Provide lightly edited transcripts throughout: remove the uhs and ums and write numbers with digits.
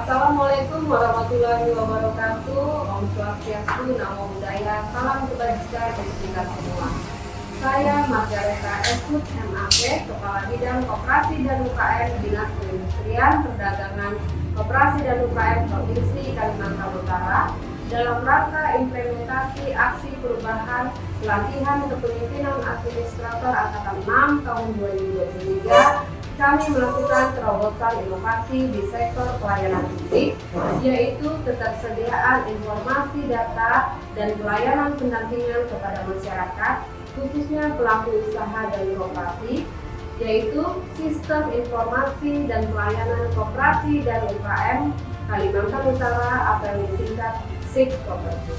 Assalamualaikum warahmatullahi wabarakatuh. Om Swastiastu, Namo Buddhaya, salam kebajikan untuk kita semua. Saya Margareta Esmut MAP, Kepala Bidang Koperasi dan UKM Dinas Perindustrian, Perdagangan, Koperasi dan UKM Provinsi Kalimantan Utara, dalam rangka implementasi aksi perubahan pelatihan kepemimpinan administrator Angkatan 6 tahun 2023. Kami melakukan terobosan inovasi di sektor pelayanan publik, yaitu ketersediaan informasi data dan pelayanan pendampingan kepada masyarakat, khususnya pelaku usaha dan koperasi, yaitu Sistem Informasi dan Pelayanan Koperasi dan UKM Kalimantan Utara atau yang disingkat SIP Koperku.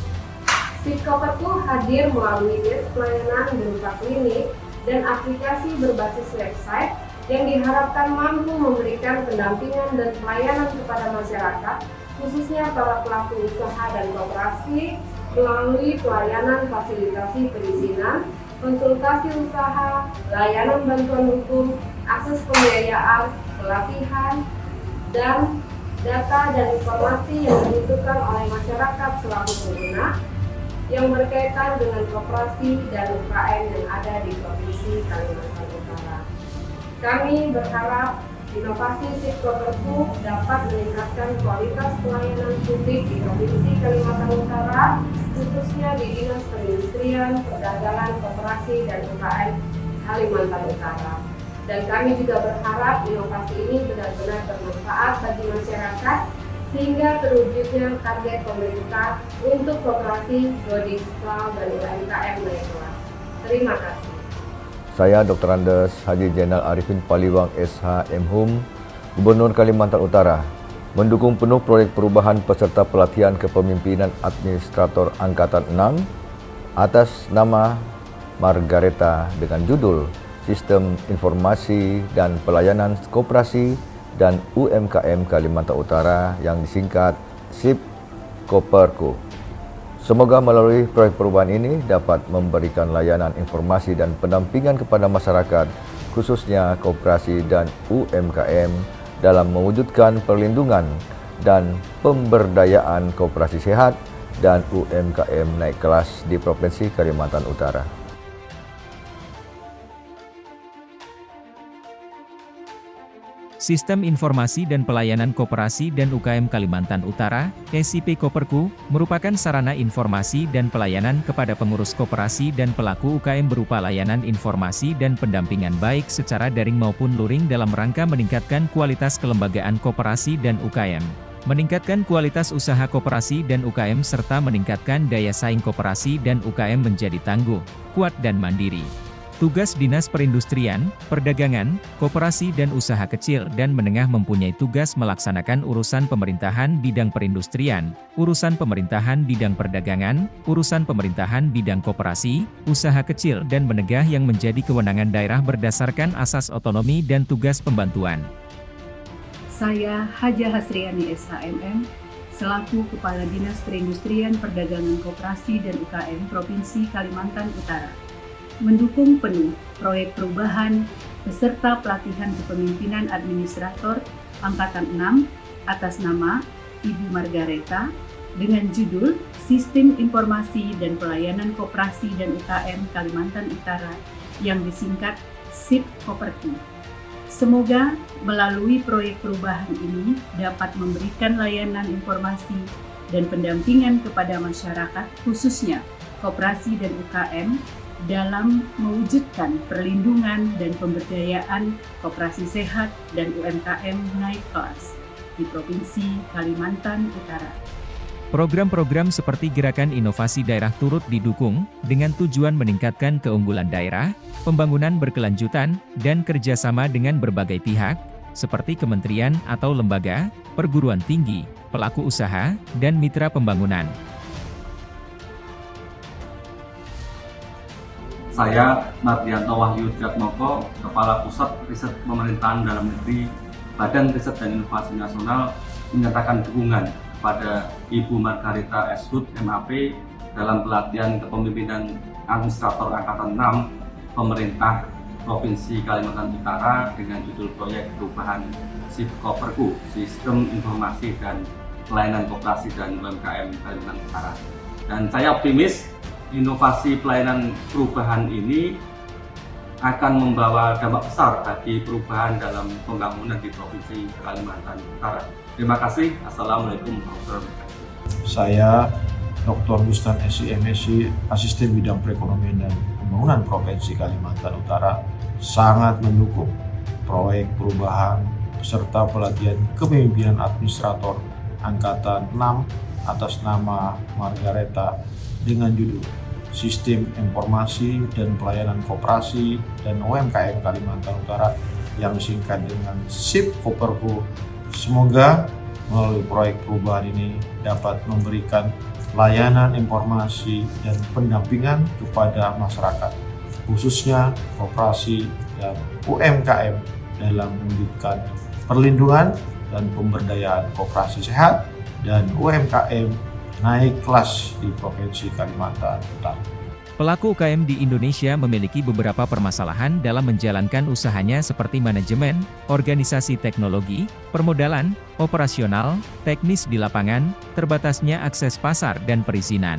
SIP Koperku hadir melalui desk pelayanan berupa klinik dan aplikasi berbasis website yang diharapkan mampu memberikan pendampingan dan pelayanan kepada masyarakat, khususnya para pelaku usaha dan koperasi, melalui pelayanan fasilitasi perizinan, konsultasi usaha, layanan bantuan hukum, akses pembiayaan, pelatihan, dan data dan informasi yang dibutuhkan oleh masyarakat selaku pengguna yang berkaitan dengan koperasi dan UKM yang ada di Provinsi Kalimantan Utara. Kami berharap inovasi SIP Koperku dapat meningkatkan kualitas pelayanan publik di Provinsi Kalimantan Utara, khususnya di Dinas Perindustrian, Perdagangan, Koperasi, dan UKM Kalimantan Utara. Dan kami juga berharap inovasi ini benar-benar bermanfaat bagi masyarakat, sehingga terwujudnya target pemerintah untuk koperasi go digital dan UMKM naik kelas. Terima kasih. Saya Dr. Andes Haji Zainal Arifin Paliwang SH MHum, Gubernur Kalimantan Utara, mendukung penuh proyek perubahan peserta pelatihan kepemimpinan administrator Angkatan 6 atas nama Margareta dengan judul Sistem Informasi dan Pelayanan Koperasi dan UMKM Kalimantan Utara yang disingkat SIP Koperku. Semoga melalui proyek perubahan ini dapat memberikan layanan informasi dan pendampingan kepada masyarakat, khususnya koperasi dan UMKM dalam mewujudkan perlindungan dan pemberdayaan koperasi sehat dan UMKM naik kelas di Provinsi Kalimantan Utara. Sistem Informasi dan Pelayanan Koperasi dan UKM Kalimantan Utara, SIP Koperku, merupakan sarana informasi dan pelayanan kepada pengurus koperasi dan pelaku UKM berupa layanan informasi dan pendampingan baik secara daring maupun luring dalam rangka meningkatkan kualitas kelembagaan koperasi dan UKM, meningkatkan kualitas usaha koperasi dan UKM serta meningkatkan daya saing koperasi dan UKM menjadi tangguh, kuat dan mandiri. Tugas Dinas Perindustrian, Perdagangan, Koperasi dan Usaha Kecil dan Menengah mempunyai tugas melaksanakan urusan pemerintahan bidang perindustrian, urusan pemerintahan bidang perdagangan, urusan pemerintahan bidang koperasi, usaha kecil dan menengah yang menjadi kewenangan daerah berdasarkan asas otonomi dan tugas pembantuan. Saya Haja Hasriani SHMM, selaku Kepala Dinas Perindustrian, Perdagangan, Koperasi dan UKM Provinsi Kalimantan Utara, mendukung penuh proyek perubahan peserta pelatihan kepemimpinan administrator Angkatan 6 atas nama Ibu Margareta dengan judul Sistem Informasi dan Pelayanan Koperasi dan UKM Kalimantan Utara yang disingkat SIP Koperku. Semoga melalui proyek perubahan ini dapat memberikan layanan informasi dan pendampingan kepada masyarakat, khususnya koperasi dan UKM, dalam mewujudkan perlindungan dan pemberdayaan koperasi sehat dan UMKM naik kelas di Provinsi Kalimantan Utara. Program-program seperti Gerakan Inovasi Daerah turut didukung, dengan tujuan meningkatkan keunggulan daerah, pembangunan berkelanjutan, dan kerjasama dengan berbagai pihak, seperti kementerian atau lembaga, perguruan tinggi, pelaku usaha, dan mitra pembangunan. Saya Mardianto Wahyu Jatmoko, Kepala Pusat Riset Pemerintahan Dalam Negeri, Badan Riset dan Inovasi Nasional, menyatakan dukungan kepada Ibu Margareta Esmut MAP dalam pelatihan kepemimpinan administrator Angkatan 6 Pemerintah Provinsi Kalimantan Utara dengan judul proyek perubahan SIP Koperku, Sistem Informasi dan Pelayanan Koperasi dan UMKM Kalimantan Utara. Dan saya optimis inovasi pelayanan perubahan ini akan membawa dampak besar bagi perubahan dalam pembangunan di Provinsi Kalimantan Utara. Terima kasih. Assalamualaikum warahmatullahi wabarakatuh. Saya Dr. Bustan SI MSc, Asisten Bidang Perekonomian dan Pembangunan Provinsi Kalimantan Utara, sangat mendukung proyek perubahan peserta pelatihan kepemimpinan administrator Angkatan 6 atas nama Margareta dengan judul Sistem Informasi dan Pelayanan Koperasi dan UMKM Kalimantan Utara yang disingkat dengan SIP Koperku. Semoga melalui proyek perubahan ini dapat memberikan layanan informasi dan pendampingan kepada masyarakat, khususnya koperasi dan UMKM dalam mewujudkan perlindungan dan pemberdayaan koperasi sehat dan UMKM naik kelas di Provinsi Kalimantan Utara. Pelaku UKM di Indonesia memiliki beberapa permasalahan dalam menjalankan usahanya seperti manajemen, organisasi teknologi, permodalan, operasional, teknis di lapangan, terbatasnya akses pasar dan perizinan.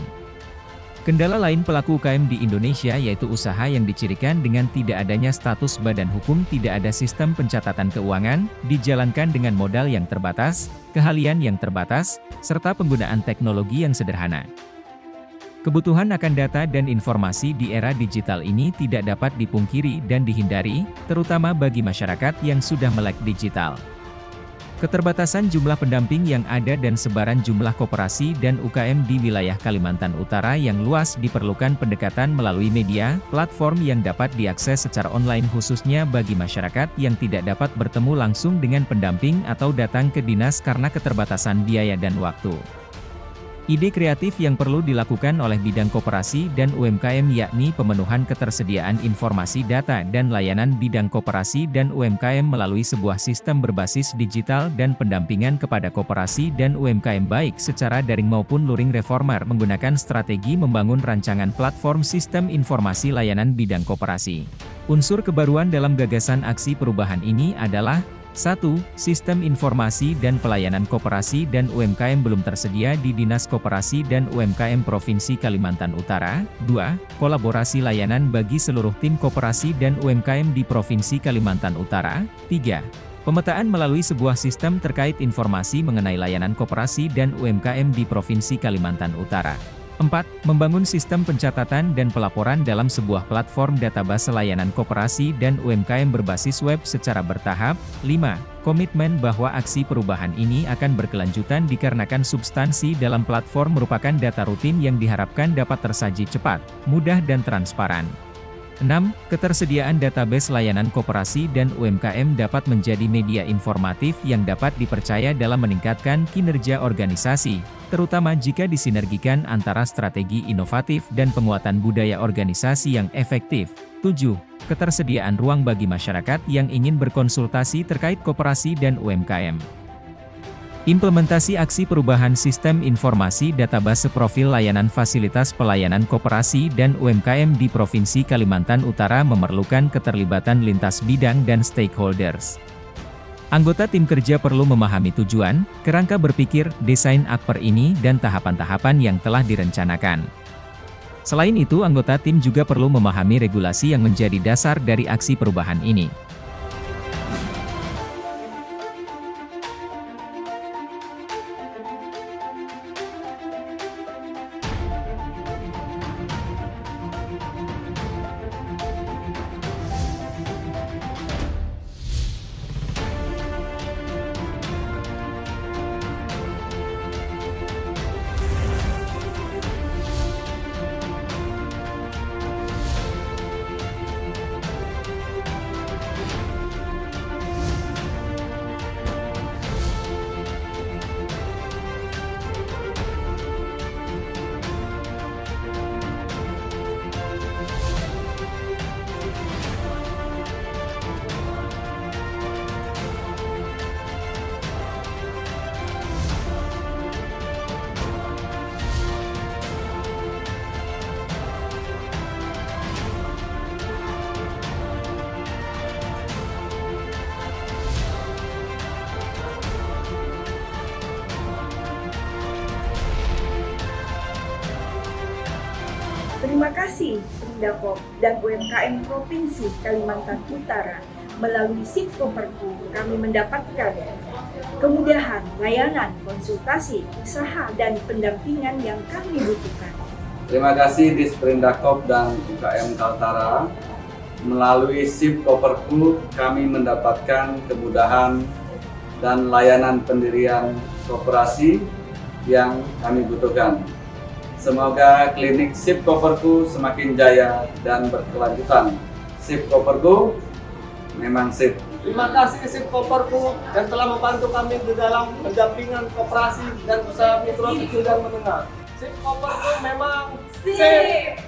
Kendala lain pelaku UKM di Indonesia yaitu usaha yang dicirikan dengan tidak adanya status badan hukum, tidak ada sistem pencatatan keuangan, dijalankan dengan modal yang terbatas, keahlian yang terbatas, serta penggunaan teknologi yang sederhana. Kebutuhan akan data dan informasi di era digital ini tidak dapat dipungkiri dan dihindari, terutama bagi masyarakat yang sudah melek digital. Keterbatasan jumlah pendamping yang ada dan sebaran jumlah koperasi dan UKM di wilayah Kalimantan Utara yang luas diperlukan pendekatan melalui media, platform yang dapat diakses secara online khususnya bagi masyarakat yang tidak dapat bertemu langsung dengan pendamping atau datang ke dinas karena keterbatasan biaya dan waktu. Ide kreatif yang perlu dilakukan oleh bidang koperasi dan UMKM yakni pemenuhan ketersediaan informasi data dan layanan bidang koperasi dan UMKM melalui sebuah sistem berbasis digital dan pendampingan kepada koperasi dan UMKM baik secara daring maupun luring reformer menggunakan strategi membangun rancangan platform sistem informasi layanan bidang koperasi. Unsur kebaruan dalam gagasan aksi perubahan ini adalah 1. Sistem informasi dan pelayanan koperasi dan UMKM belum tersedia di Dinas Koperasi dan UMKM Provinsi Kalimantan Utara. 2. Kolaborasi layanan bagi seluruh tim koperasi dan UMKM di Provinsi Kalimantan Utara. 3. Pemetaan melalui sebuah sistem terkait informasi mengenai layanan koperasi dan UMKM di Provinsi Kalimantan Utara. 4. Membangun sistem pencatatan dan pelaporan dalam sebuah platform database layanan koperasi dan UMKM berbasis web secara bertahap. 5. Komitmen bahwa aksi perubahan ini akan berkelanjutan dikarenakan substansi dalam platform merupakan data rutin yang diharapkan dapat tersaji cepat, mudah dan transparan. 6. Ketersediaan database layanan koperasi dan UMKM dapat menjadi media informatif yang dapat dipercaya dalam meningkatkan kinerja organisasi, terutama jika disinergikan antara strategi inovatif dan penguatan budaya organisasi yang efektif. 7. Ketersediaan ruang bagi masyarakat yang ingin berkonsultasi terkait koperasi dan UMKM. Implementasi aksi perubahan sistem informasi database profil layanan fasilitas pelayanan koperasi dan UMKM di Provinsi Kalimantan Utara memerlukan keterlibatan lintas bidang dan stakeholders. Anggota tim kerja perlu memahami tujuan, kerangka berpikir, desain akper ini dan tahapan-tahapan yang telah direncanakan. Selain itu, anggota tim juga perlu memahami regulasi yang menjadi dasar dari aksi perubahan ini. kasih Indakop dan UMKM Provinsi Kalimantan Utara. Melalui SIP Koperku, kami mendapatkan kemudahan, layanan, konsultasi, usaha, dan pendampingan yang kami butuhkan. Terima kasih Disprindakop dan UKM Kaltara. Melalui SIP Koperku, kami mendapatkan kemudahan dan layanan pendirian koperasi yang kami butuhkan. Semoga klinik SIP Koperku semakin jaya dan berkelanjutan. SIP Koperku memang SIP. Terima kasih SIP Koperku yang telah membantu kami di dalam pendampingan koperasi dan usaha mikro, kecil, dan menengah. SIP Koperku memang SIP.